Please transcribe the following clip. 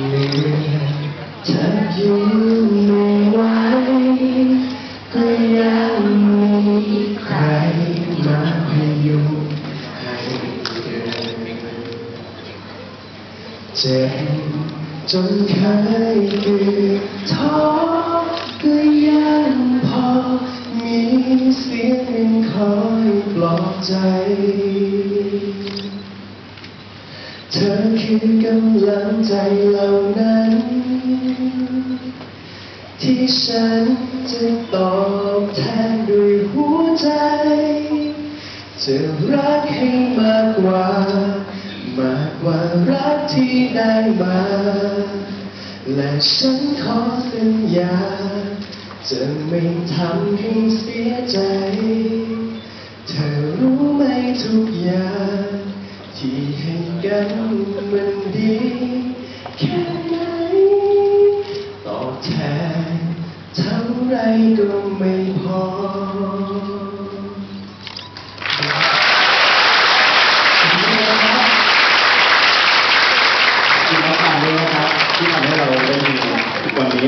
เมื่อเธออยู่ไม่ไหวก็ยังมีใครมาพยุงให้เดินเจ็บจนเคยเกือบท้อก็ยังพอมีเสียงหนึ่งคอยปลอบใจเธอคือกำลังใจเหล่านั้นที่ฉันจะตอบแทนด้วยหัวใจจะรักให้มากกว่ารักที่ได้มาและฉันขอสัญญาจะไม่ทำให้เสียใจเธอรู้ไหมทุกอย่างที่ให้กันมันดีแค่ไหนตอบแทนเท่าไรก็ไม่พอที่ทำให้เราได้มีวันนี้